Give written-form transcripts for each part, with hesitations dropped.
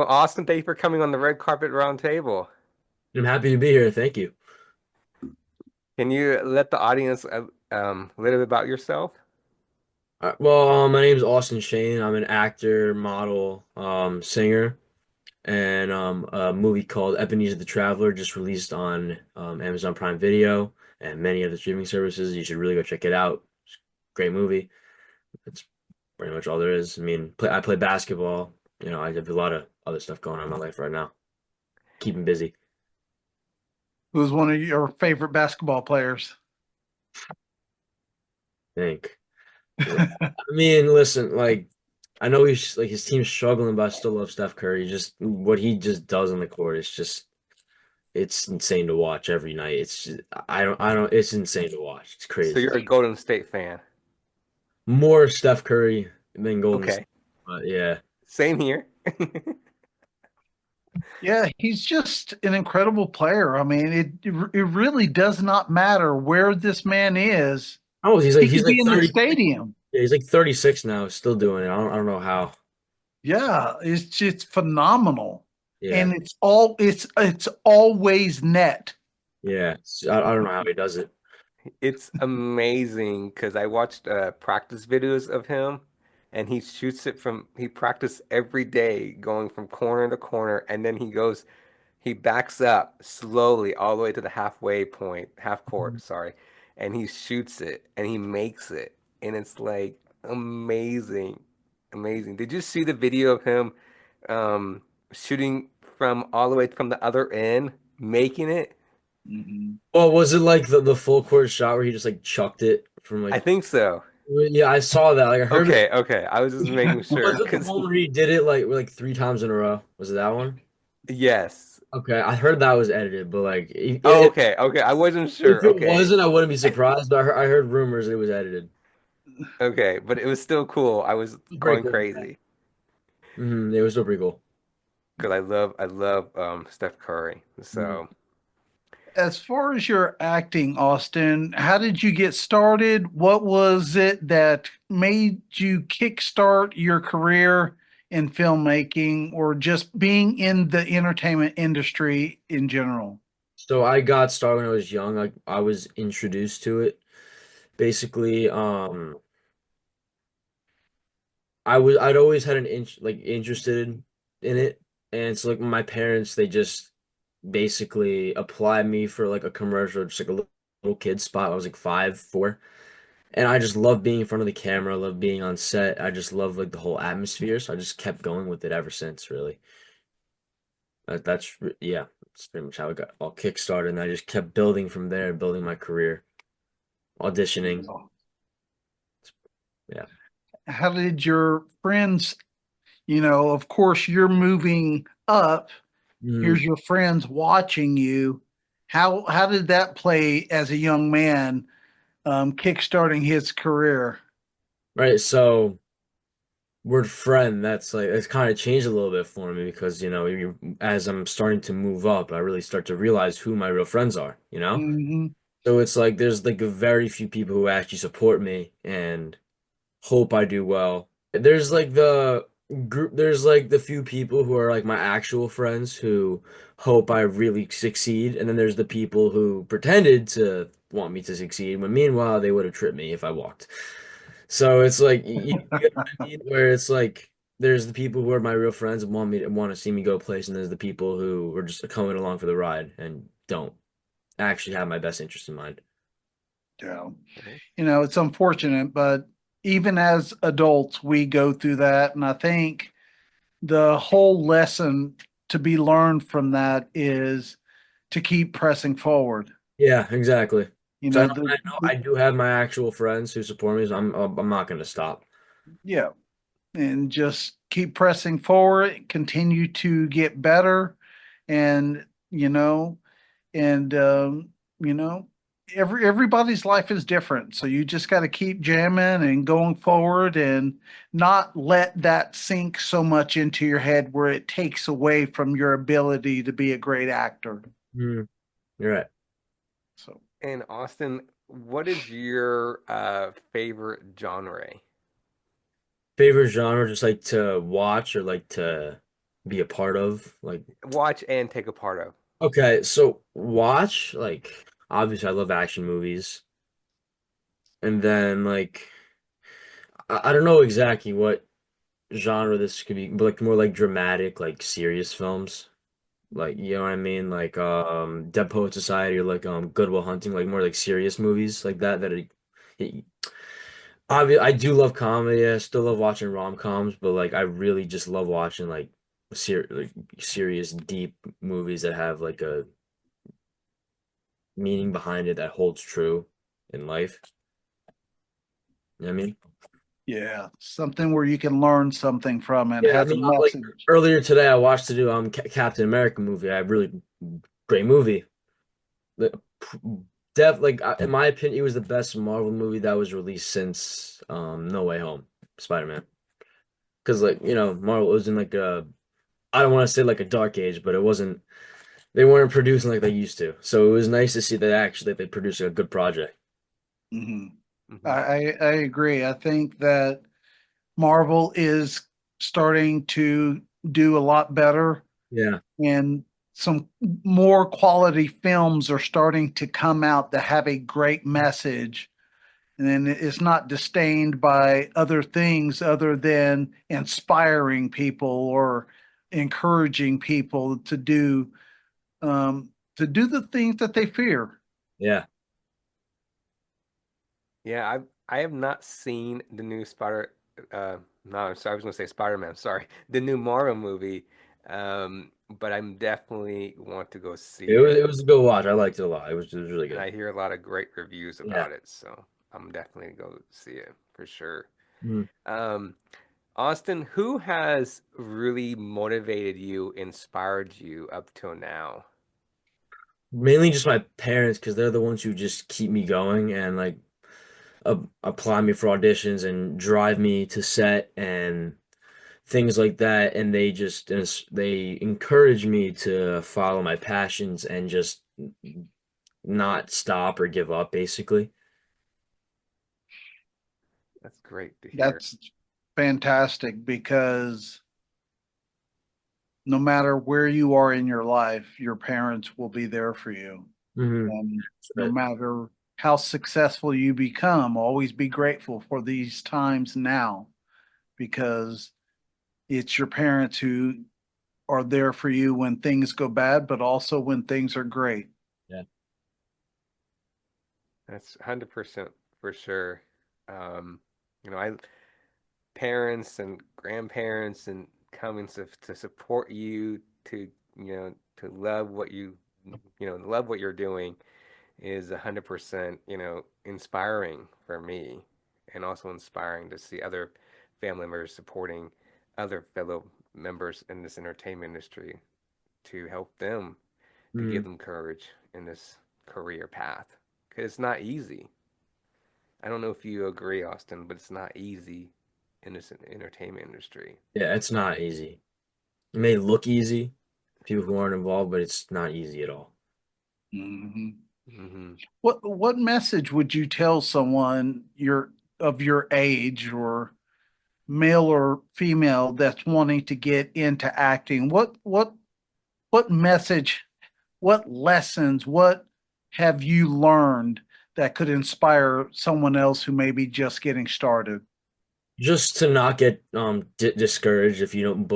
Well, Austin, thank you for coming on the red carpet round table. I'm happy to be here. Thank you. Can you let the audience a little bit about yourself? My name is Austen Shane. I'm an actor, model, singer, and a movie called Ebenezer the Traveler just released on Amazon Prime Video and many other streaming services. You should really go check it out. It's a great movie. That's pretty much all there is. I mean, I play basketball. I have a lot of other stuff going on in my life right now. Keeping busy. Who's one of your favorite basketball players? I think. I mean, listen, like I know he's like his team's struggling, but I still love Steph Curry. Just what he just does on the court, it's insane to watch every night. I don't it's insane to watch. It's So crazy. you're a Golden State fan. More Steph Curry than Golden State. Okay. But yeah. Same here. Yeah, he's just an incredible player. I mean, it really does not matter where this man is. Oh, he's like He he's could like be in the 30. stadium. Yeah, he's like 36 now, still doing it. I don't know how. Yeah, it's just phenomenal. Yeah. And it's always net. Yeah. I don't know how he does it. It's amazing because I watched practice videos of him and he practiced every day going from corner to corner and then he backs up slowly all the way to the halfway point, half court, sorry, and he shoots it and he makes it. And it's like amazing, amazing. Did you see the video of him um, shooting from all the way from the other end, making it? Mhm. Well, was it like the full court shot where he just like chucked it from I like think so. yeah, I saw that. Like I heard Okay, okay. I was just making sure Was it the because one where he did it like three times in a row? Was it that one? yes. Okay, I heard that was edited, but like Oh, okay, okay. I wasn't if sure. it Okay, wasn't, I wouldn't be surprised. But I heard rumors it was edited. okay, but it was still cool. I was Pretty going cool. crazy It was still pretty cool. because I love Steph Curry. Mhm. So As far as your acting, Austin, how did you get started? What was it that made you kickstart your career in filmmaking or just being in the entertainment industry in general? So I got started when I was young. I was introduced to it. Basically, I'd always had an interested in it, and so like my parents they just basically applied me for like a commercial, just like a little kid spot. I was like 5, 4, and I just love being in front of the camera, love being on set. I just love like the whole atmosphere, so I just kept going with it ever since. Really, yeah, that's pretty much how it got all kickstarted, and I just kept building from there, building my career, auditioning. Yeah. How did your friends, of course, you're moving up. Here's Mm, your friends watching you. How did that play as a young man, kickstarting his career? right. So. Word friend, that's like it's kind of changed a little bit for me because as I'm starting to move up, I really start to realize who my real friends are. Hmm. So it's like there's like a very few people who actually support me and hope I do well. There's like the few people who are like my actual friends who hope I really succeed, and then there's the people who pretended to want me to succeed, but meanwhile they would have tripped me if I walked. So it's like you get what I mean, where it's like there's the people who are my real friends and want to see me go place, and there's the people who are just coming along for the ride and don't actually have my best interest in mind. Yeah. It's unfortunate, but even as adults, we go through that. And I think the whole lesson to be learned from that is to keep pressing forward. Yeah, exactly. You So know, I know I do have my actual friends who support me, so I'm not gonna stop. yeah, and just keep pressing forward, continue to get better, and and you know, everybody's life is different, so you just got to keep jamming and going forward, and not let that sink so much into your head where it takes away from your ability to be a great actor. Mm, you're right. So and Austin, what is your favorite genre? Favorite genre, just like to watch or like to. be a part of. Like, Watch and take a part of. okay, so watch, like, obviously I love action movies. And then like I don't know exactly what genre this could be, but like more like dramatic, like serious films. Like, you know what I mean? Like Dead Poet Society, or like Good Will Hunting, like more like serious movies like that it I do love comedy. I still love watching rom-coms, but like I really just love watching like serious deep movies that have like a meaning behind it that holds true in life. You know what I mean? Yeah, something where you can learn something from it, Yeah, I has a mean, like message. earlier today, I watched the new Captain America movie. I really great movie. The- Def like in my opinion, it was the best Marvel movie that was released since No Way Home, Spider-Man. Because like Marvel was in like a I don't want to say like a dark age, but it wasn't. They weren't producing like they used to. So it was nice to see that actually they produced a good project. Hmm. Hmm. I agree. I think that Marvel is starting to do a lot better, Yeah, and some more quality films are starting to come out that have a great message. And then it's not disdained by other things other than inspiring people or encouraging people um, to do the things that they fear. yeah. Yeah, I have not seen the new Spider. No, I'm sorry, I was gonna say Spider-Man. Sorry, the new Marvel movie. But I'm definitely want to go see it, It was a good watch. I liked it a lot. It was really and good. I hear a lot of great reviews Yeah. about it. So I'm definitely gonna go see it for sure. Mhm. Um, Austin, who has really motivated you, inspired you up till now? Mainly just my parents because they're the ones who just keep me going and like apply me for auditions and drive me to set and things like that. And they encourage me to follow my passions and just not stop or give up, basically. That's great to hear. That's fantastic because no matter where you are in your life, your parents will be there for you. Hmm. And no matter how successful you become, always be grateful for these times now because it's your parents who are there for you when things go bad, but also when things are great. Yeah. That's 100% for sure. Um, I parents and grandparents and coming to support you to love what love what you're doing is 100% inspiring for me, and also inspiring to see other family members supporting other fellow members in this entertainment industry to help them, to give Mhm. them courage in this career path, because it's not easy. I don't know if you agree, Austin, but it's not easy in this entertainment industry. Yeah, it's not easy. It may look easy, people who aren't involved, but it's not easy at all. Mhm. Hmm. What message would you tell someone of your age or male or female that's wanting to get into acting? What message, what lessons, what have you learned that could inspire someone else who may be just getting started? Just to not get discouraged if you don't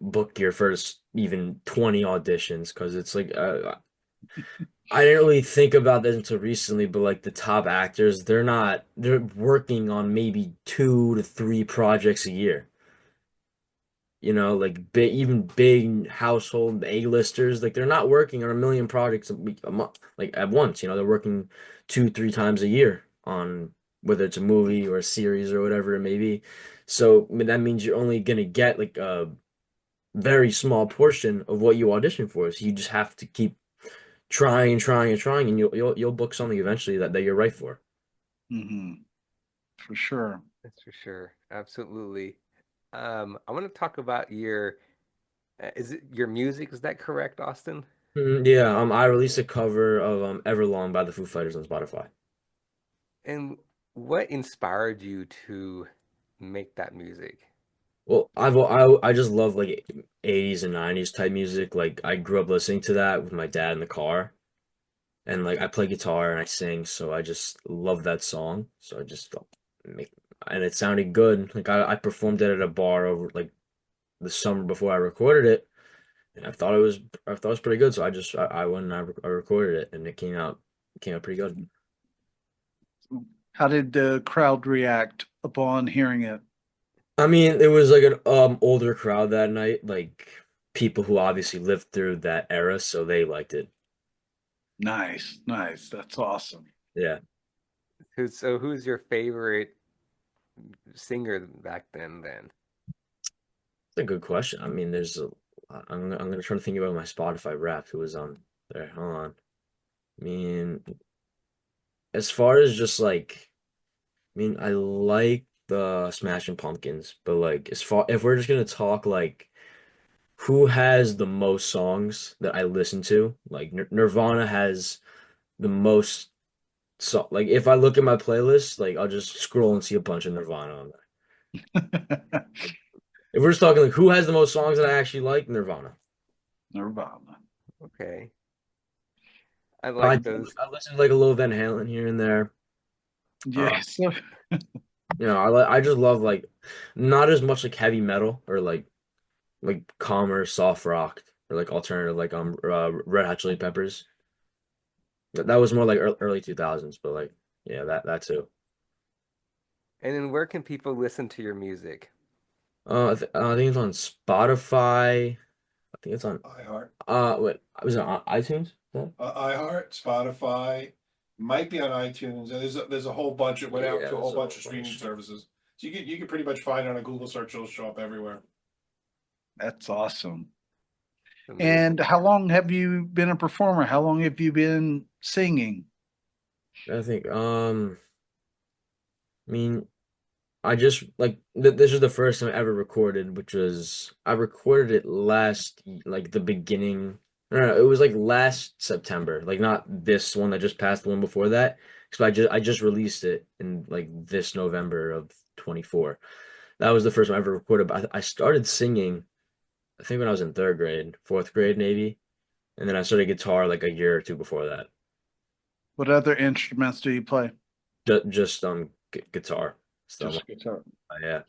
book your first even 20 auditions, because it's like I didn't really think about this until recently, but like the top actors, they're working on maybe 2 to 3 projects a year. Like even big household A-listers, like they're not working on a million projects a month, like at once. They're working 2, 3 times a year on whether it's a movie or a series or whatever it may be. So I mean, that means you're only gonna get like a very small portion of what you audition for. So you just have to keep trying and trying and trying, and you'll book something eventually that you're right for. Hmm. For sure. That's for sure. Absolutely. I want to talk about is it your music? Is that correct, Austin? Yeah, I released a cover of Everlong by the Foo Fighters on Spotify. And what inspired you to make that music? Well, I just love like 80s and 90s type music. Like I grew up listening to that with my dad in the car. And like I play guitar and I sing, so I just love that song. So I just make and it sounded good. Like I performed it at a bar over like the summer before I recorded it, and I thought it was pretty good. So I went and I recorded it, and it came out pretty good. How did the crowd react upon hearing it? I mean, it was like an older crowd that night, like people who obviously lived through that era, so they liked it. Nice, nice. That's awesome. Yeah, Who's your favorite singer back then? it's a good question. I mean, I'm gonna try to think about my Spotify rap who was on there. Hold on. I mean, as far as just like, I mean, I like the Smashing Pumpkins, but like, as far if we're just gonna talk like who has the most songs that I listen to, like Nirvana has the most. So like, if I look at my playlist, like I'll just scroll and see a bunch of Nirvana on there. If we're just talking like who has the most songs that I actually like, Nirvana. Nirvana. Okay. I I like those. I listen to like a little Van Halen here and there. Uh, Yes. I just love like not as much like heavy metal or like calmer soft rock or like alternative like Red Hot Chili Peppers. That was more like early 2000s, but like yeah, that too. And then where can people listen to your music? I think it's on Spotify. I think it's on iHeart, what was it on iTunes? Yeah, iHeart, Spotify, might be on iTunes. And there's a whole bunch. It went out to a whole there's a bunch whole of streaming bunch. services. So you can pretty much find it on a Google search. It'll show up everywhere. That's awesome. And Amazing. how long have you been a performer? How long have you been singing? I think I mean I just like this was the first time I ever recorded, which was I recorded it like the beginning. No, it was like last September, like not this one that just passed, the one before that. Because I just released it in like this November of 24. That was the first time I ever recorded. But I started singing, I think when I was in third grade, fourth grade maybe, and then I started guitar like a year or two before that. What other instruments do you play? Just guitar. So Just guitar. yeah.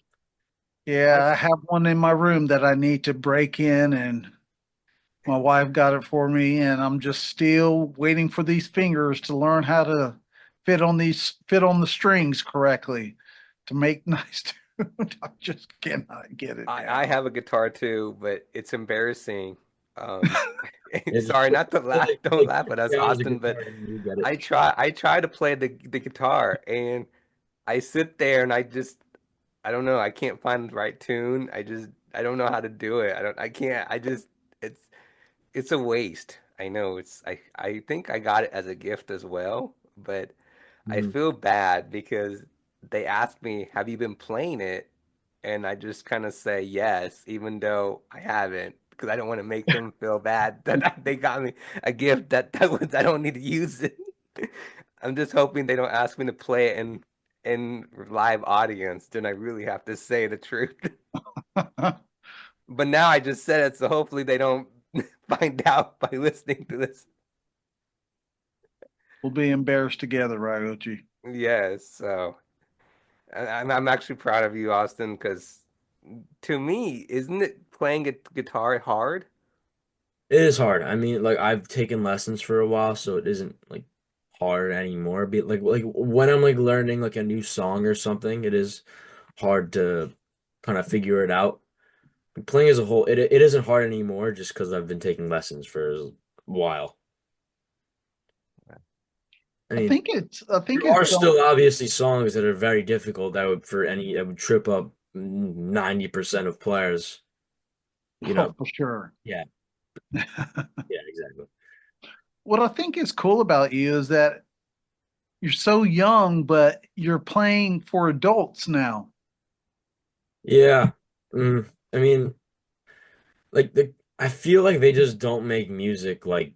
Yeah, I I have one in my room that I need to break in, and my wife got it for me, and I'm just still waiting for these fingers to learn how to fit on the strings correctly to make nice tunes. I just cannot get it I down. have a guitar too, but it's embarrassing. Um, Yeah, sorry, not to just laugh. Don't laugh take at us, me out of the Austin, but guitar and you get it. I try to play the guitar and I sit there and I don't know, I can't find the right tune. I don't know how to do it. I can't I just it's a waste. I know I think I got it as a gift as well, but I Mm. feel bad because they asked me, "Have you been playing it?" And I just kind of say yes, even though I haven't, because I don't want to make them feel bad that they got me a gift that was I don't need to use it. I'm just hoping they don't ask me to play it in live audience, then I really have to say the truth. But now I just said it, so hopefully they don't find out by listening to this. We'll be embarrassed together, right, OG? Yes, so I'm actually proud of you, Austin, because to me, isn't it playing a guitar hard? It is hard. I mean, like I've taken lessons for a while, so it isn't like hard anymore. Be like when I'm like learning like a new song or something, it is hard to kind of figure it out. Playing as a whole, it isn't hard anymore just because I've been taking lessons for a while. I mean, I think there it's are still obviously songs that are very difficult that would trip up 90% of players, you oh, know. for sure. Yeah, yeah, exactly. What I think is cool about you is that you're so young, but you're playing for adults now. Yeah. I mean, like I feel like they just don't make music like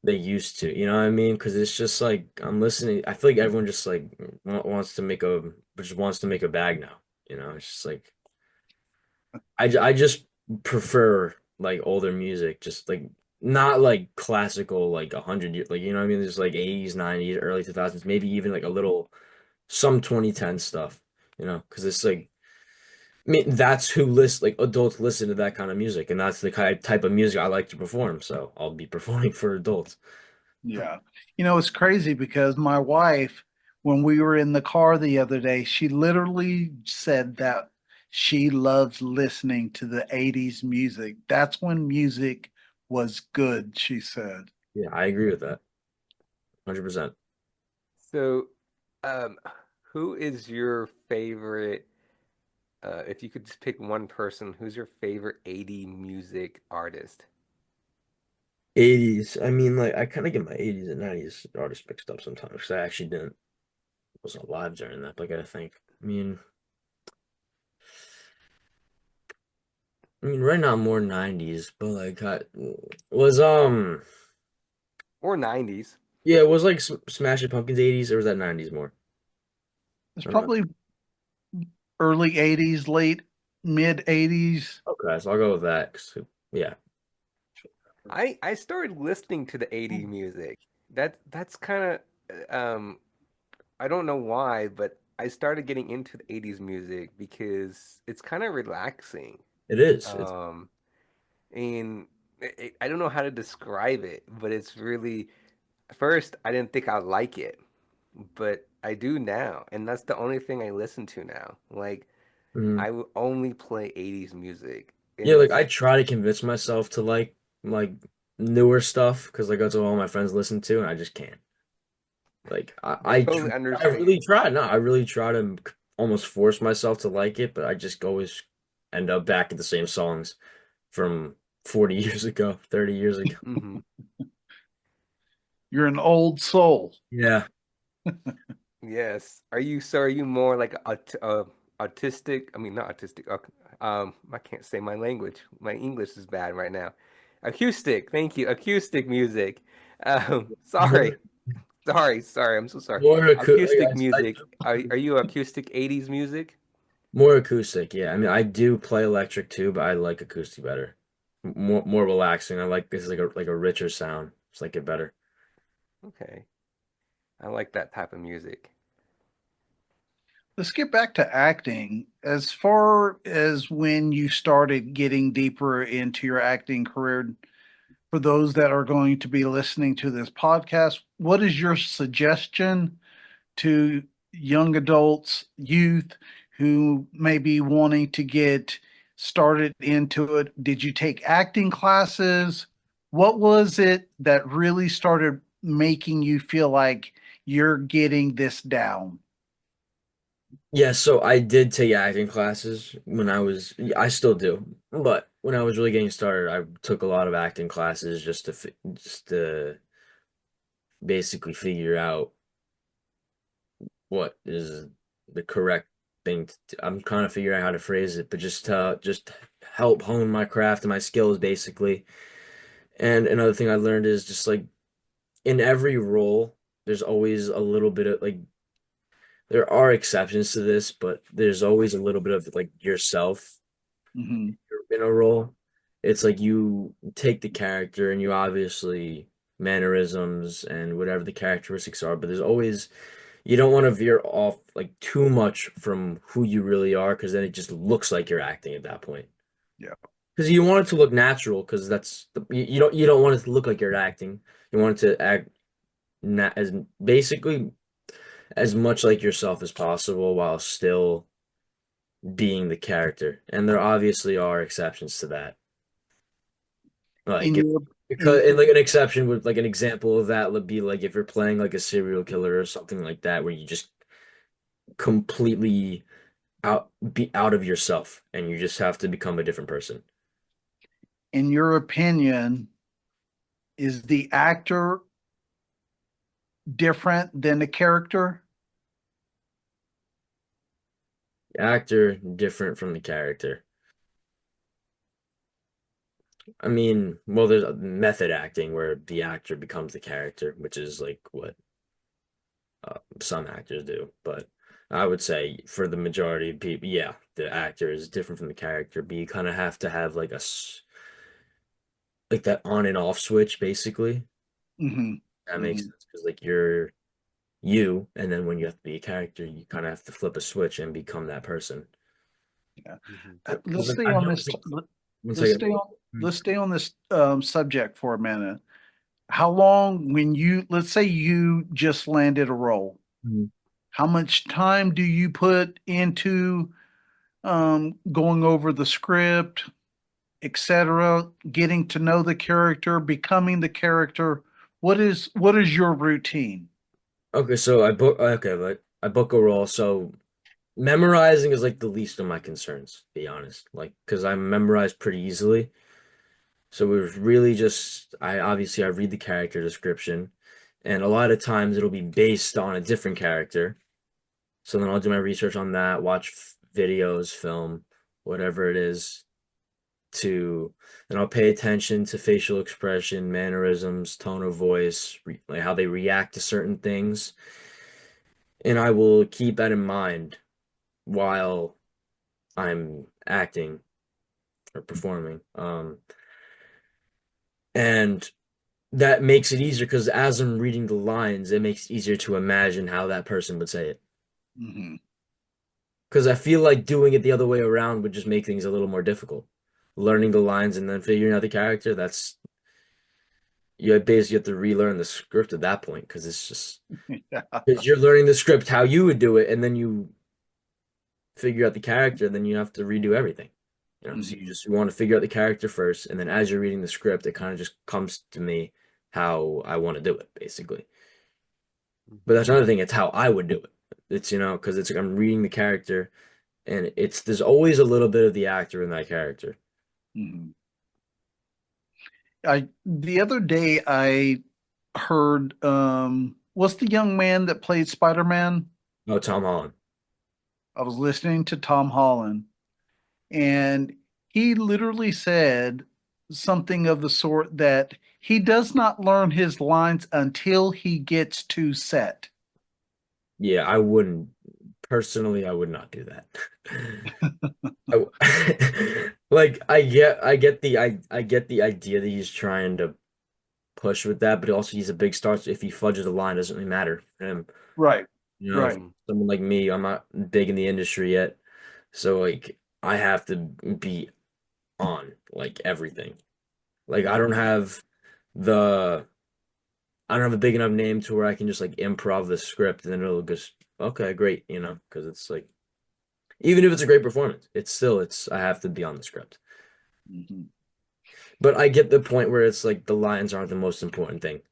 they used to, you know what I mean? Because it's just like I'm listening. I feel like everyone just like wants to make a just wants to make a bag now, you know? It's just like I just prefer like older music, just like not like classical like 100 years, like you know what I mean, just like 80s, 90s, early 2000s, maybe even like a little some 2010 stuff, you know, because it's like I mean that's who list like adults listen to that kind of music, and that's the kind type of music I like to perform, so I'll be performing for adults. Yeah. It's crazy because my wife, when we were in the car the other day, she literally said that she loves listening to the 80s music. That's when music was good, she said. Yeah, I agree with that 100%. So, um, who is your favorite? If you could just pick one person, who's your favorite 80 music artist? 80s, I mean, like I kind of get my 80s and 90s artists mixed up sometimes because I actually didn't wasn't alive during that, but I gotta think. I mean, right now more 90s, but like I was Or 90s? yeah, it was like Smashing Pumpkins 80s, or was that 90s more? It's I don't know. probably early 80s, late mid 80s. Okay, so I'll go with that. Yeah, I started listening to the 80s music. That's kind of I don't know why, but I started getting into the 80s music because it's kind of relaxing. it is. It's Um, and I don't know how to describe it, but it's really, first, I didn't think I'd like it, but I do now, and that's the only thing I listen to now. Like, mm, I will only play 80s music, and yeah, like it's I try to convince myself to like newer stuff because like that's what all my friends listen to, and I just can't. Like I totally I really understand. try. No, I really try to almost force myself to like it, but I just always end up back at the same songs from 40 years ago, 30 years ago. Hmm. You're an old soul. Yeah. Yes. Are you more like autistic? I mean, not autistic. I can't say my language. My English is bad right now. Acoustic. Thank you. Acoustic music. More, Sorry. Sorry. I'm so sorry. more Acoustic music. Are you acoustic 80s music? more acoustic, yeah. I mean, I do play electric too, but I like acoustic better. More relaxing. I like this is like a richer sound. It's like it better. Okay. I like that type of music. Let's get back to acting. As far as when you started getting deeper into your acting career, for those that are going to be listening to this podcast, what is your suggestion to young adults, youth who may be wanting to get started into it? Did you take acting classes? What was it that really started making you feel like you're getting this down? Yeah, so I did take acting classes when I still do, but when I was really getting started, I took a lot of acting classes just to basically figure out what is the correct thing I'm trying to figure out how to phrase it, but just help hone my craft and my skills basically. And another thing I learned is just like in every role, there's always a little bit of like there are exceptions to this, but there's always a little bit of like yourself Mhm. in a role. It's like you take the character and you obviously mannerisms and whatever the characteristics are, but there's always you don't want to veer off like too much from who you really are because then it just looks like you're acting at that point. Yeah. Because you want it to look natural because you don't want it to look like you're acting. You want it to act as basically as much like yourself as possible while still being the character. And there obviously are exceptions to that. In Like if your because in and like an exception would like an example of that would be like if you're playing like a serial killer or something like that where you just completely be out of yourself and you just have to become a different person. in your opinion, is the actor different than the character? The actor different from the character. I mean, well, there's method acting where the actor becomes the character, which is like what some actors do. But I would say for the majority of people, yeah, the actor is different from the character, but you kind of have to have like like that on and off switch, basically. Hmm. That makes Hmm. sense because like you're you, and then when you have to be a character, you kind of have to flip a switch and become that person. Yeah. Mhm. Because Let's like stay I've on this. noticed, like, one Let's second. stay on. Mm, Let's stay on this subject for a minute. How long, when you, let's say you just landed a role, mm. how much time do you put into going over the script, etc., getting to know the character, becoming the character? What is your routine? Okay, so but I book a role, so memorizing is like the least of my concerns, to be honest. Like, because I memorize pretty easily. So it was really just I read the character description, and a lot of times it'll be based on a different character. So then I'll do my research on that, watch videos, film, whatever it is, and I'll pay attention to facial expression, mannerisms, tone of voice, like how they react to certain things, and I will keep that in mind while I'm acting or performing. And that makes it easier because as I'm reading the lines, it makes it easier to imagine how that person would say it. Hmm. Because I feel like doing it the other way around would just make things a little more difficult. Learning the lines and then figuring out the character, that's you basically have to relearn the script at that point because it's just because you're learning the script how you would do it, and then you figure out the character, then you have to redo everything. So Hmm. you want to figure out the character first, and then as you're reading the script, it kind of just comes to me how I want to do it, basically. But Mhm. that's another thing. It's how I would do it. It's because it's like I'm reading the character, and there's always a little bit of the actor in that character. Hmm. The other day I heard what's the young man that played Spider-Man? Oh, Tom Holland. I was listening to Tom Holland, and he literally said something of the sort that he does not learn his lines until he gets to set. Yeah, I wouldn't personally. I would not do that. Like I get the idea that he's trying to push with that, but also he's a big star. So if he fudges a line, it doesn't really matter for him. Right, If right. Mhm. someone like me, I'm not big in the industry yet, so like I have to be on like everything. Like the I don't have a big enough name to where I can just like improv the script and then it'll just okay, great, because it's like even if it's a great performance, it's I have to be on the script. Mhm. But I get the point where it's like the lines aren't the most important thing.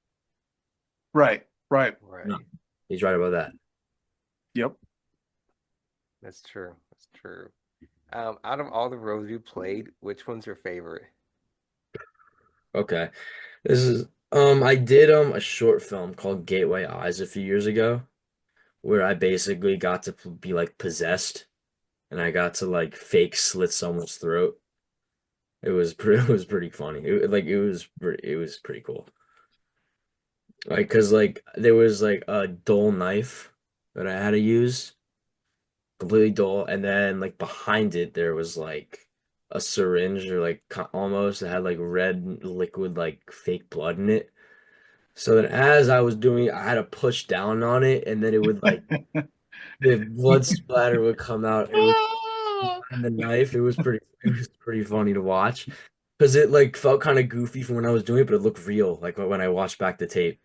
Right, right. No, Right. he's right about that. Yep. That's true. That's true. Out of all the roles you played, which one's your favorite? Okay. This is I did a short film called Gateway Eyes a few years ago where I basically got to be like possessed and I got to like fake slit someone's throat. It was pretty funny. It was pretty cool. Like, cause like there was like a dull knife that I had to use, completely dull, and then like behind it there was like a syringe or like almost that had like red liquid like fake blood in it. So then as I was doing it, I had to push down on it, and then it would like the blood splatter would come out. It was behind the knife. It was pretty funny to watch because it like felt kind of goofy from when I was doing it, but it looked real like when I watched back the tape.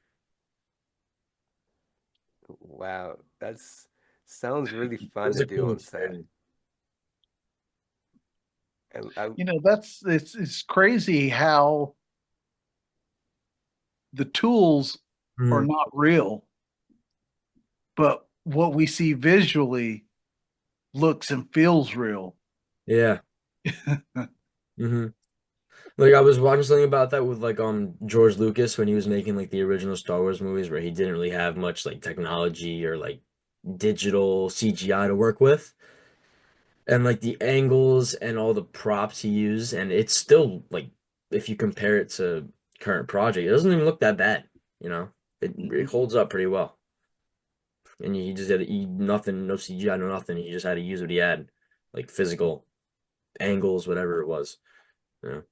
Wow, that's sounds really It fun was to a do cool on set. experience. You know, it's crazy how the tools are Mhm. not real, but what we see visually looks and feels real. Yeah. hmm Like I was watching something about that with like George Lucas when he was making like the original Star Wars movies where he didn't really have much like technology or like digital CGI to work with. And like the angles and all the props he used, and it's still like if you compare it to current project, it doesn't even look that bad, you know. It Mhm. holds up pretty well. and he just had to eat nothing, no CGI, no nothing. He just had to use what he had, like physical angles, whatever it was. You know?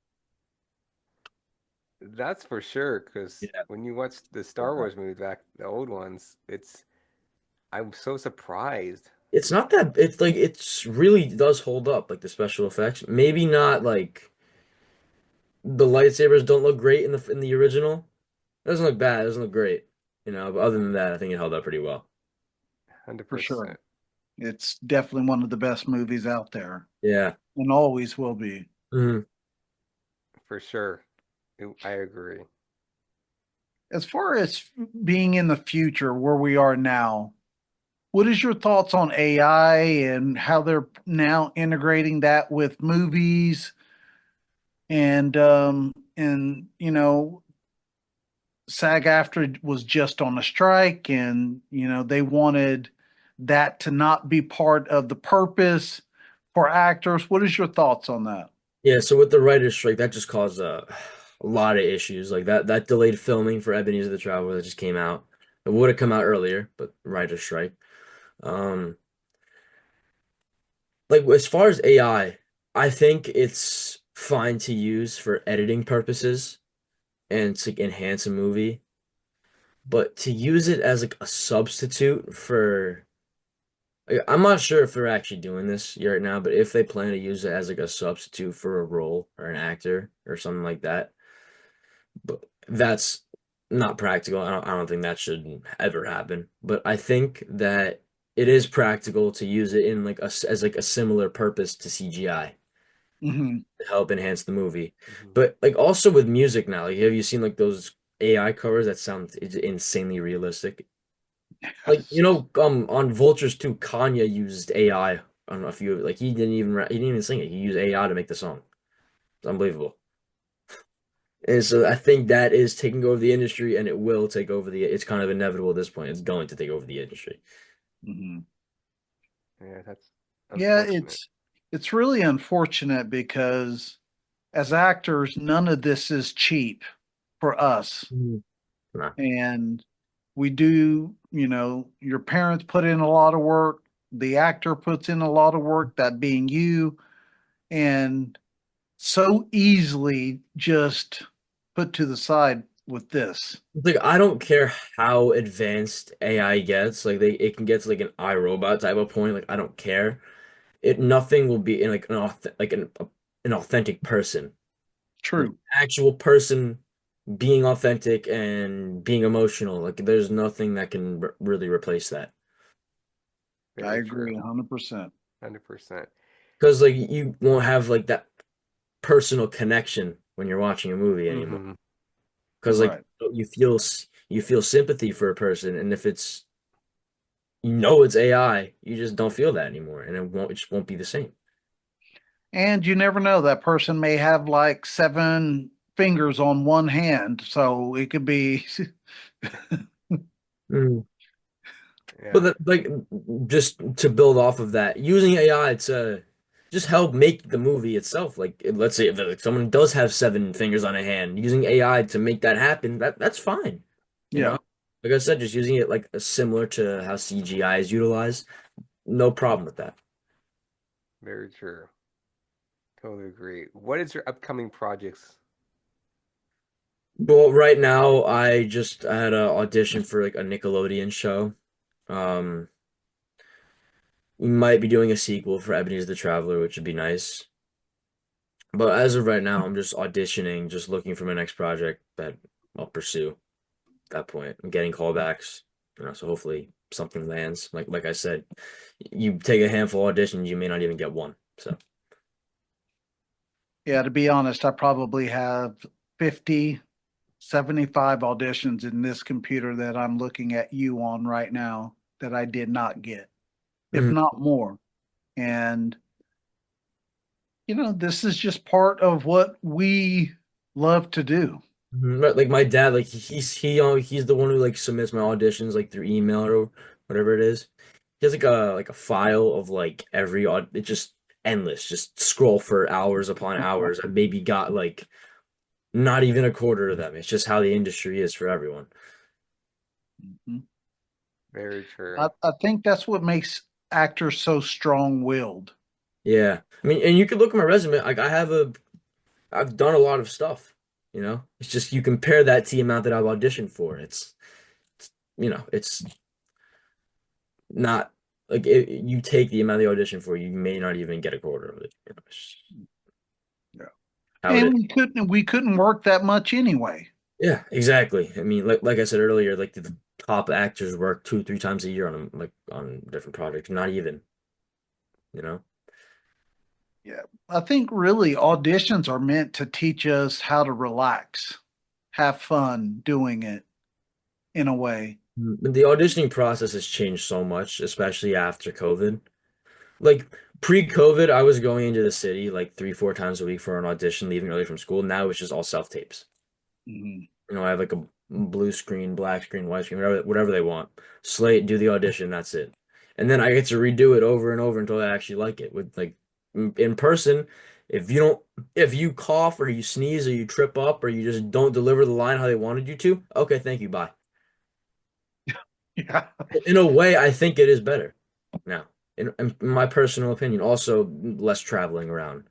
That's for sure, because Yeah. when you watch the Star Wars movies back, the old ones, I'm so surprised. It's not that it's like it's really does hold up, like the special effects. Maybe not like the lightsabers don't look great in the original. It doesn't look bad, it doesn't look great. But other than that, I think it held up pretty well. for sure. 100%. It's definitely one of the best movies out there Yeah. and always will be. Mhm. For sure. I agree. As far as being in the future where we are now, what is your thoughts on AI and how they're now integrating that with movies and SAG-AFTRA was just on a strike and they wanted that to not be part of the purpose for actors. What is your thoughts on that? Yeah, so with the writer's strike, that just caused a lot of issues. Like that delayed filming for Ebenezer the Traveler that just came out. It would have come out earlier, but writer's strike. Um, like as far as I think it's fine to use for editing purposes and to enhance a movie, but to use it as like a substitute for I'm not sure if they're actually doing this right now, but if they plan to use it as like a substitute for a role or an actor or something like that, but that's not practical. I don't think that should ever happen. But I think that it is practical to use it in like as like a similar purpose to CGI Hmm. to help enhance the movie. Hmm. But like also with music now, like have you seen like those AI covers that sound insanely realistic? Like on Vultures 2, Kanye used AI on a few of it. Like he didn't even sing it. He used AI to make the song. It's unbelievable. And so I think that is taking over the industry, and it will take over it's kind of inevitable at this point. It's going to take over the industry. Hmm. Yeah, that's Yeah, unfortunate. it's really unfortunate because as actors, none of this is cheap for us. Mhm. Nah. And we do, your parents put in a lot of work, the actor puts in a lot of work, that being you, and so easily just put to the side with this. It's like I don't care how advanced AI gets. Like it can get to like an iRobot type of point. Like I don't care. It nothing will be in like an authentic person. Like True. actual person being authentic and being emotional. Like there's nothing that can really replace that. I Very true. agree 100%. 100%. Because like you won't have like that personal connection when you're watching a movie anymore. Hmm. Because like Right. you feel sympathy for a person, and if it's AI, you just don't feel that anymore, and it just won't be the same. And you never know, that person may have like seven fingers on one hand, so it could be. Mm. But Yeah, like just to build off of that, using AI to just help make the movie itself. Like let's say if like, someone does have seven fingers on a hand, using AI to make that happen, that's fine. You Yeah. know, like I said, just using it like similar to how CGI is utilized, no problem with that. very true. Totally agree. What is your upcoming projects? Well, right now I had an audition for like a Nickelodeon show. Um, we might be doing a sequel for Ebenezer the Traveler, which would be nice. But as of right now, I'm just auditioning, just looking for my next project that I'll pursue at that point. I'm getting callbacks, so hopefully something lands. Like I said, you take a handful of auditions, you may not even get one. So, Yeah, to be honest, I probably have 50, 75 auditions in this computer that I'm looking at you on right now that I did not get, if mhm. not more. And, this is just part of what we love to do. Right, like my dad, like he's the one who like submits my auditions like through email or whatever it is. He has like a file of like it's just endless, just scroll for hours upon hours. I maybe got like not even a quarter of them. It's just how the industry is for everyone. Mhm. Very I, true. I think that's what makes actors so strong-willed. Yeah. I mean, and you could look at my resume. Like I've done a lot of stuff, you know? It's just you compare that to the amount that I've auditioned for. It's not like you take the amount they audition for, you may not even get a quarter of it. It's just Yeah. how it And is. we couldn't work that much anyway. Yeah, exactly. I mean, like I said earlier, like the top actors work 2, 3 times a year on different projects. Not even, you know. Yeah. I think really auditions are meant to teach us how to relax, have fun doing it in a way. But the auditioning process has changed so much, especially after COVID. Like pre-COVID, I was going into the city like 3, 4 times a week for an audition, leaving early from school. Now it's just all self-tapes. Mhm. I have like a blue screen, black screen, white screen, whatever they want. Slate, do the audition, that's it. And then I get to redo it over and over until I actually like it. With like in person, if you don't, if you cough or you sneeze or you trip up or you just don't deliver the line how they wanted you to, okay, thank you, bye. Yeah. In a way, I think it is better now, in my personal opinion. Also, less traveling around,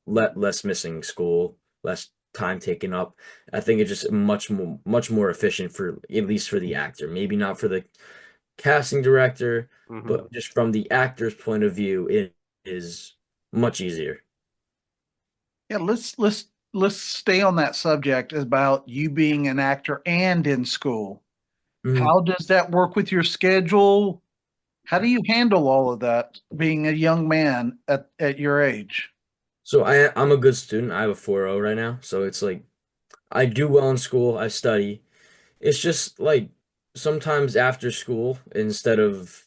less missing school, less time taken up. I think it's just much more efficient for at least for the actor. Maybe not for the casting director, Hmm. but just from the actor's point of view, it is much easier. Yeah, let's stay on that subject about you being an actor and in school. Mhm. How does that work with your schedule? How do you handle all of that being a young man at your age? So I'm a good student. I have a 4.0 right now, so it's like I do well in school. I study. It's just like sometimes after school, instead of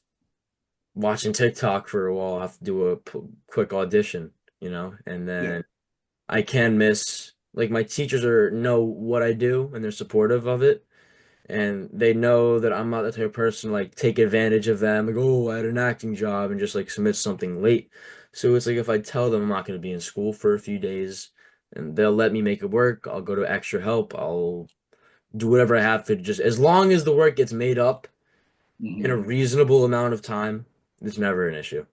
watching TikTok for a while, I have to do a quick audition, and Yeah. then I can miss. Like my teachers know what I do and they're supportive of it, and they know that I'm not the type of person to, like take advantage of them. Like, oh, I had an acting job and just like submit something late. So it's like if I tell them I'm not going to be in school for a few days, and they'll let me make it work. I'll go to extra help. I'll do whatever I have to, just as long as the work gets made up in a Mhm. reasonable amount of time, it's never an issue.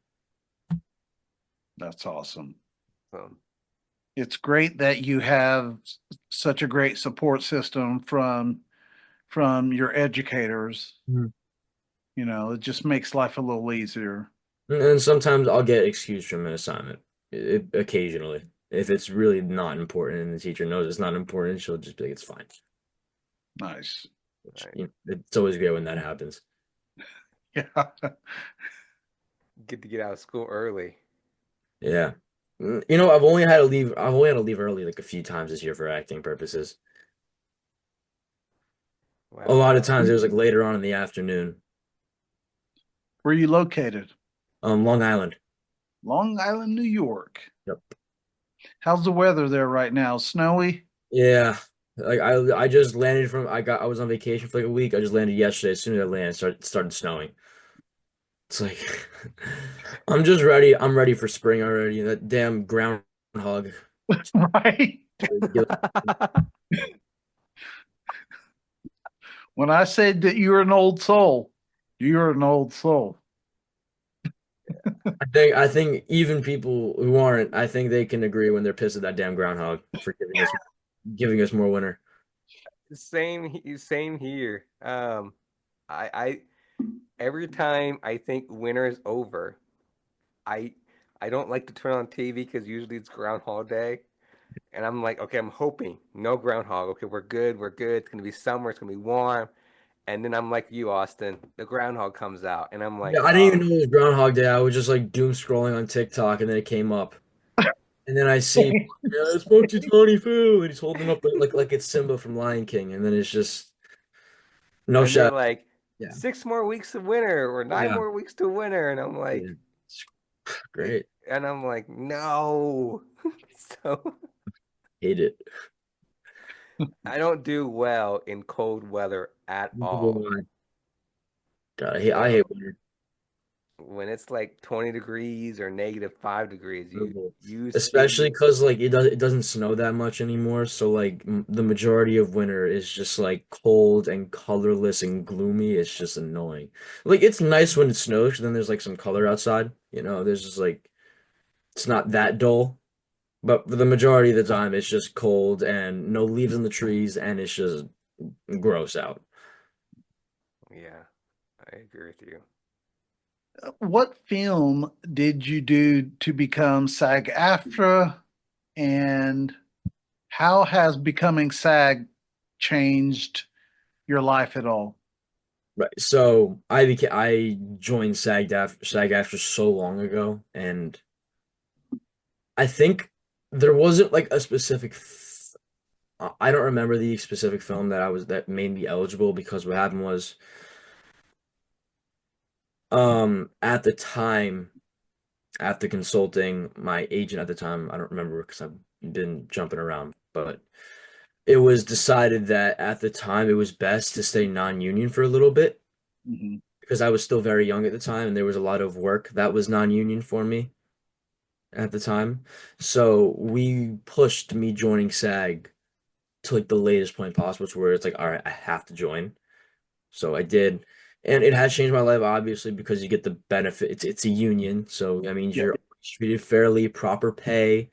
That's awesome. So, It's great that you have such a great support system from your educators. Mhm. It just makes life a little easier. And sometimes I'll get excused from an assignment, occasionally. If it's really not important and the teacher knows it's not important, she'll just be like, it's fine. Nice. Which, right. it's always great when that happens. Yeah. Get to get out of school early. Yeah. I've only had to leave early like a few times this year for acting purposes. A lot of Wow. times it was like later on in the afternoon. Where are you located? Long Island. Long Island, New York. Yep. How's the weather there right now? Snowy? Yeah. Like I just landed from I was on vacation for like a week. I just landed yesterday. As soon as I landed, it started snowing. It's like I'm just ready. I'm ready for spring already. That damn groundhog. Right? When I said that you're an old soul, you're an old soul. I think even people who aren't, I think they can agree when they're pissed at that damn groundhog for giving us more winter. Same here. I every time I think winter is over, I I don't like to turn on TV because usually it's Groundhog Day, and I'm like, okay, I'm hoping no groundhog. Okay, we're good, we're good. It's gonna be summer, it's gonna be warm, and then I'm like you, Austin. The groundhog comes out, and I'm Yeah, like, I didn't even oh, know it was Groundhog Day. I was just like doom scrolling on TikTok, and then it came up, and then I see, yeah, I spoke to Tony Fu, and he's holding up like it's Simba from Lion King, and then it's just no and they're shot. like, Yeah, 6 more weeks of winter or nine yeah, more weeks to winter, and I'm yeah. like, It's great. and I'm like, no. So Hate it. I don't do well in cold weather at all. God, I hate So winter. when it's like 20 degrees or -5 degrees, Miserable. you Especially see. because like it doesn't snow that much anymore, so like the majority of winter is just like cold and colorless and gloomy. It's just annoying. Like it's nice when it snows, 'cause then there's like some color outside. There's just like it's not that dull, but for the majority of the time it's just cold and no leaves on the trees, and it's just gross out. Yeah, I agree with you. What film did you do to become SAG-AFTRA, and how has becoming SAG changed your life at all? Right. So I joined SAG-AFTRA so long ago, and I think there wasn't like a specific. I don't remember the specific film that made me eligible, because what happened was, at the time, after consulting my agent at the time, I don't remember because I've been jumping around, but it was decided that at the time it was best to stay non-union for a little bit, Mhm. because I was still very young at the time and there was a lot of work that was non-union for me at the time. So we pushed me joining SAG to like the latest point possible, to where it's like, all right, I have to join. So I did. And it has changed my life, obviously, because you get the benefit. It's a union, so that means Yeah. you're treated fairly, proper pay,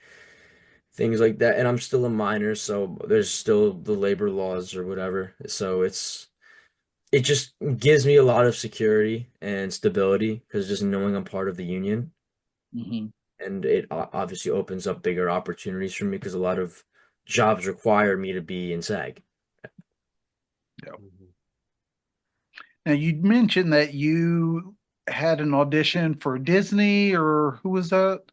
things like that. And I'm still a minor, so there's still the labor laws or whatever. So it just gives me a lot of security and stability, because just knowing I'm part of the union, Mhm. and it obviously opens up bigger opportunities for me, because a lot of jobs require me to be in SAG. Yeah. Mhm. Now, you mentioned that you had an audition for Disney, or who was that?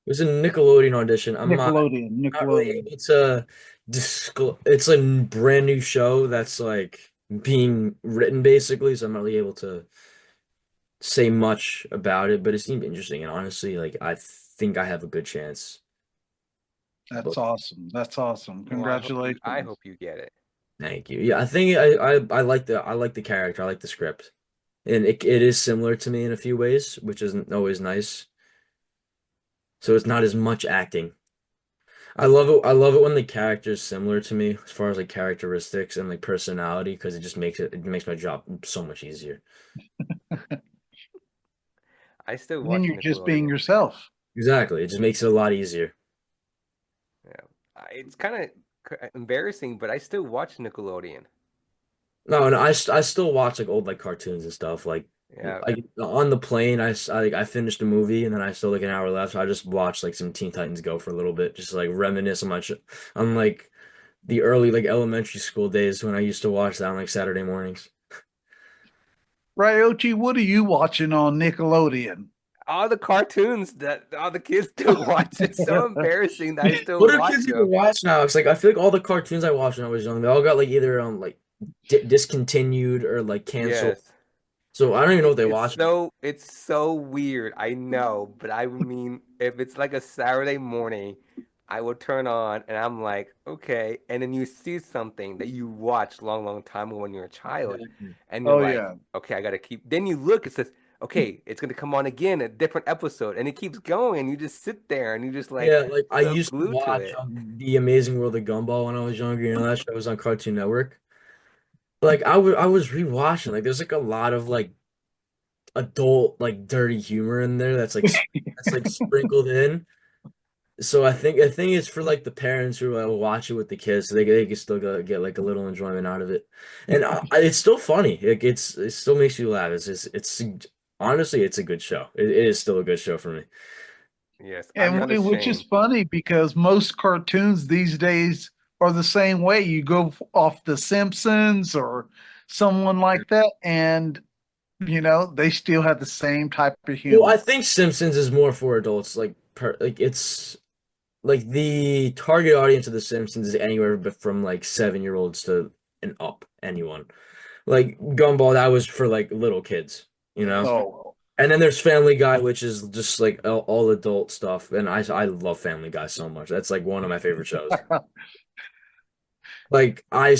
It was a Nickelodeon audition. I'm Nickelodeon. not really Nickelodeon. able to disclose. It's a brand new show that's like being written, basically, so I'm not really able to say much about it, but it seemed interesting, and honestly, like I think I have a good chance. That's But awesome. That's awesome. Well, I Congratulations. hope you get it. thank you. Yeah, I think I like the character. I like the script. And it is similar to me in a few ways, which isn't always nice. So it's not as much acting. I love it. I love it when the character is similar to me as far as like characteristics and like personality, because it makes my job so much easier. I still And then watch you're just being Nickelodeon. yourself. Exactly. It just makes it a lot easier. Yeah, it's kind of embarrassing, but I still watch Nickelodeon. No, and I still watch like old like cartoons and stuff. Yeah, Like on the plane, I finished the movie, and then I still like an hour left. So I just watched like some Teen Titans Go for a little bit, just like reminisce on like the early like elementary school days when I used to watch that on like Saturday mornings. Ryochi, what are you watching on Nickelodeon? all the cartoons that all the kids still watch. It's so embarrassing that I still What do watch kids even them. watch now? It's like I feel like all the cartoons I watched when I was young, they all got like either like di discontinued or like canceled. Yes. So I don't even know what they watch. It's so weird. I know, but I mean, if it's like a Saturday morning, I will turn on and I'm like, okay, and then you see something that you watched long time ago when you're a child, Exactly. and you're Oh like, yeah. okay, I gotta keep. Then you look, it says, okay, it's gonna come on again, a different episode, and it keeps going, and you just sit there and you just like Yeah, like I so used to glued to watch it. The Amazing World of Gumball when I was younger. That show was on Cartoon Network. Like I was rewatching. Like there's like a lot of like adult like dirty humor in there that's like sprinkled in. So I think it's for like the parents who watch it with the kids, so they can still get like a little enjoyment out of it, and it's still funny. Like it still makes you laugh. It's honestly it's a good show. It is still a good show for me. Yes, I'm And not which is ashamed. funny because most cartoons these days are the same way. You go off The Simpsons or someone like that, and they still have the same type of Well, I humor. think Simpsons is more for adults. Like it's like the target audience of The Simpsons is anywhere but from like 7 year olds to and up. Anyone like Gumball, that was for like little kids, you Yeah, know. Oh, And then there's Family Guy, which is just like all adult stuff. And I love Family Guy so much. That's like one of my favorite shows. Like I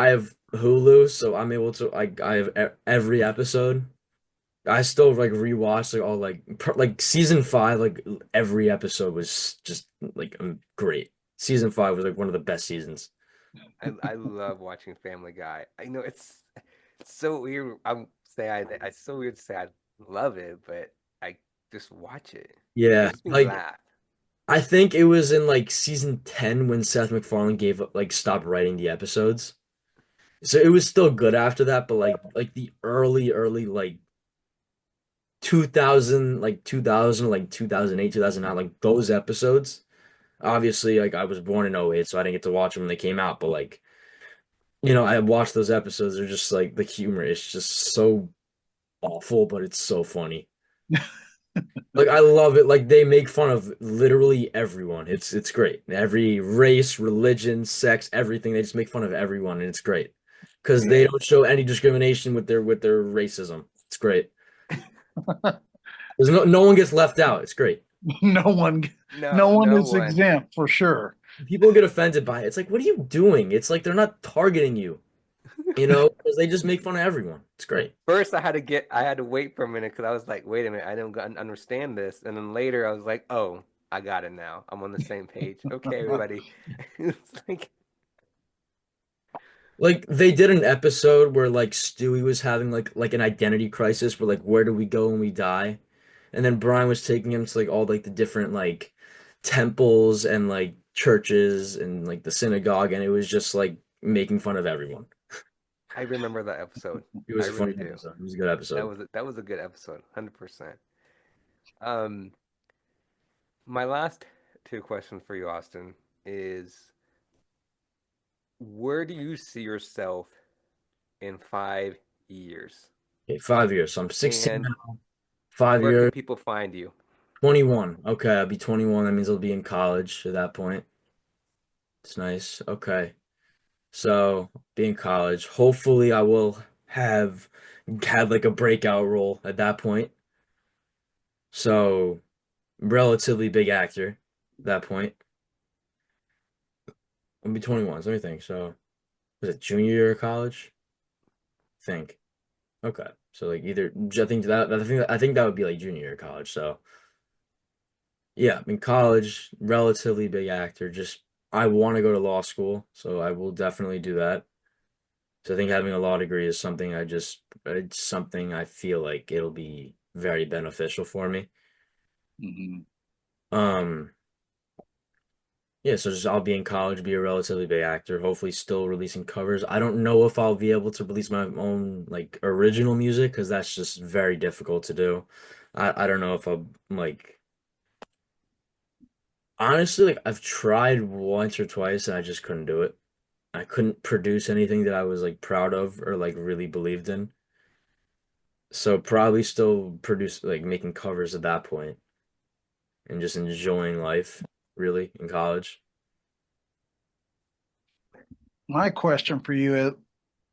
have Hulu, so I'm able to like I have every episode. I still like rewatched like all like season five, like every episode was just like great. Season five was like one of the best seasons. I love watching Family Guy. I know it's so weird. It's so weird to say I love it, but I just watch it. It Yeah, makes me like laugh. I think it was in like season 10 when Seth MacFarlane gave up, like stopped writing the episodes. So it was still good after that, but like the early like 2000 like 2000 like 2008 2009 like those episodes. Obviously, like I was born in '08, so I didn't get to watch them when they came out, but like I watched those episodes. They're just like the humor is just so awful, but it's so funny. Like I love it. Like they make fun of literally everyone. It's great. Every race, religion, sex, everything. They just make fun of everyone, and it's great because they Yeah. don't show any discrimination with their racism. It's great. There's no one gets left out. It's great. No one, no No, one no is one. exempt for sure. People get offended by it. It's like, what are you doing? It's like they're not targeting you, because they just make fun of everyone. It's great. First, I had to wait for a minute because I was like, wait a minute, I don't understand this. And then later, I was like, oh, I got it now. I'm on the same page. Okay, everybody. It's like, Like they did an episode where like Stewie was having like an identity crisis where like where do we go when we die? And then Brian was taking him to like all like the different like temples and like churches and like the synagogue and it was just like making fun of everyone. I remember that episode. It I was a funny really do. episode. It was a good episode. That was a good episode, 100%. Um, my last two questions for you, Austin, is where do you see yourself in 5 years? Okay, 5 years. So I'm 16 And now. Five where can years, people find you? 21. Okay, I'll be 21. That means I'll be in college at that point. It's nice. Okay. So, be in college. Hopefully, I will have like a breakout role at that point. So, relatively big actor at that point. I'll be 21. So let me think. So, was it junior year of college? Think. Okay. So like either I think that would be like junior year of college. So yeah, in college, relatively big actor. Just I want to go to law school, so I will definitely do that. So I think having a law degree is something it's something I feel like it'll be very beneficial for me. Mhm. Um, yeah, so just I'll be in college, be a relatively big actor, hopefully still releasing covers. I don't know if I'll be able to release my own like original music because that's just very difficult to do. I don't know if I'll like honestly like I've tried once or twice and I just couldn't do it. I couldn't produce anything that I was like proud of or like really believed in. So probably still produce like making covers at that point and just enjoying life really in college. My question for you is,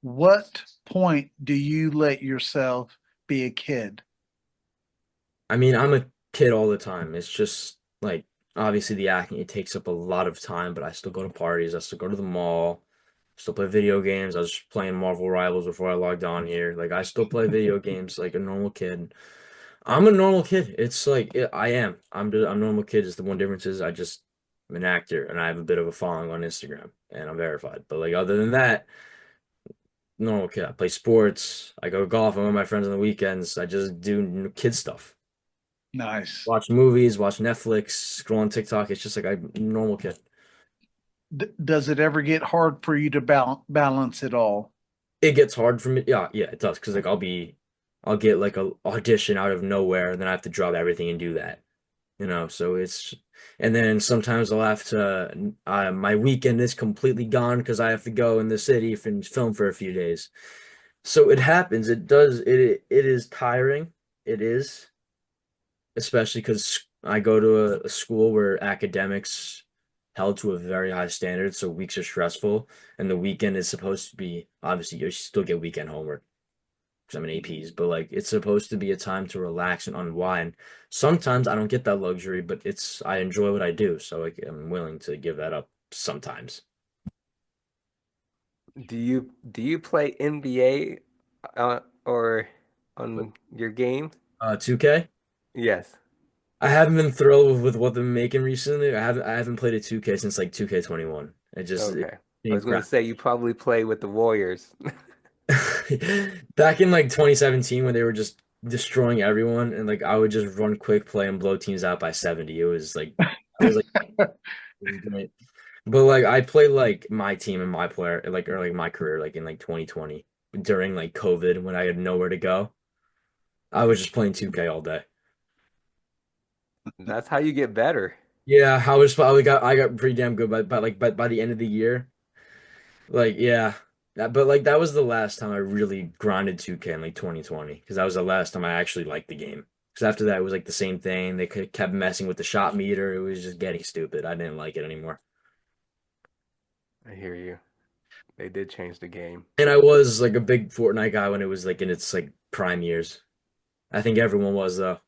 what point do you let yourself be a kid? I mean, I'm a kid all the time. It's just like obviously the acting it takes up a lot of time, but I still go to parties, I still go to the mall, still play video games. I was just playing Marvel Rivals before I logged on here. Like I still play video games like a normal kid. I'm a normal kid. It's like I am. I'm a normal kid. Just the one difference is I'm an actor and I have a bit of a following on Instagram and I'm verified. But like other than that, normal kid. I play sports. I go golf. I'm with my friends on the weekends. I just do kid stuff. Nice. Watch movies, watch Netflix, scroll on TikTok. It's just like I'm a normal kid. Does it ever get hard for you to balance it all? It gets hard for me. Yeah, yeah, it does. Because like I'll get like a audition out of nowhere, and then I have to drop everything and do that. So and then sometimes I'll have to. My weekend is completely gone because I have to go in the city and film for a few days. So it happens. It does. It is tiring. It is. Especially because I go to a school where academics held to a very high standard, so weeks are stressful, and the weekend is supposed to be obviously you still get weekend homework because I'm in APs, but like it's supposed to be a time to relax and unwind. Sometimes I don't get that luxury, but I enjoy what I do, so like I'm willing to give that up sometimes. Do you play NBA or on your game? 2K. Yes. I haven't been thrilled with what they're making recently. I haven't played a 2K since like 2K21. It Okay. I became was gonna crap. say you probably play with the Warriors. Back in like 2017 when they were just destroying everyone and like I would just run quick play and blow teams out by 70. It was great. But like I played like my team and my player like or like my career like in like 2020 during like COVID when I had nowhere to go. I was just playing 2K all day. That's how you get better. Yeah, I got pretty damn good by the end of the year. Like yeah. That was the last time I really grinded 2K in like 2020 because that was the last time I actually liked the game. Because after that it was like the same thing. They kept messing with the shot meter. It was just getting stupid. I didn't like it anymore. I hear you. They did change the game. And I was like a big Fortnite guy when it was like in its like prime years. I think everyone was though.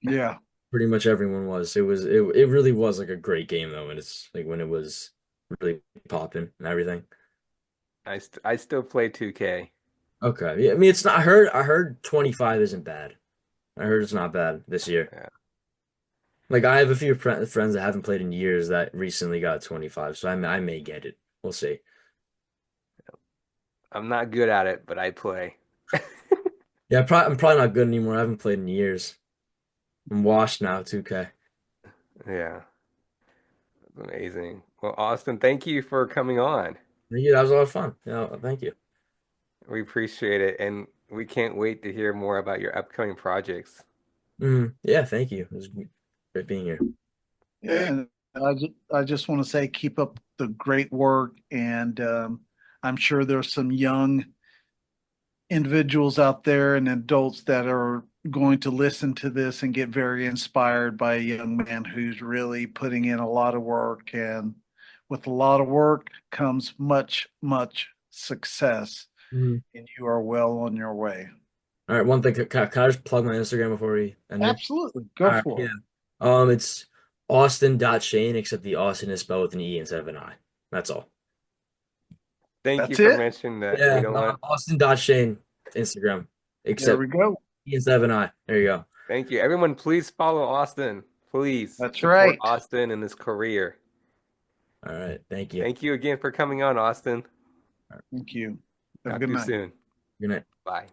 Yeah. Pretty much everyone was. It really was like a great game though, and it's like when it was really popping and everything. I still play 2K. Okay. Yeah, I mean it's not I heard 25 isn't bad. I heard it's not bad this year. Yeah. Like I have a few friends that haven't played in years that recently got 25, so I may get it. We'll see. I'm not good at it, but I play. Yeah, I'm probably not good anymore. I haven't played in years. I'm washed now, 2K. Yeah. Amazing. Well, Austin, thank you for coming on. Yeah, that was a lot of fun. Yeah, thank you. We appreciate it, and we can't wait to hear more about your upcoming projects. Yeah, thank you. It was great being here. Yeah, and I just want to say keep up the great work, and I'm sure there's some young individuals out there and adults that are going to listen to this and get very inspired by a young man who's really putting in a lot of work. And with a lot of work comes much, much success, Mhm. and you are well on your way. All right, one thing. Can I just plug my Instagram before we end here? Absolutely. All Go right, for yeah. it. It's Austin.Shane, except the Austin is spelled with an E instead of an I. That's all. Thank you That's for it. mentioning that. We Yeah, don't want. Austin.Shane Instagram, There except we go. E instead of an I. There you go. Thank you. Everyone, please follow Austin. Please That's support right. Austin in his career. All right, thank you. Thank you again for coming on, Austin. Thank you. Have a Talk good to you night. soon. Good night. Bye.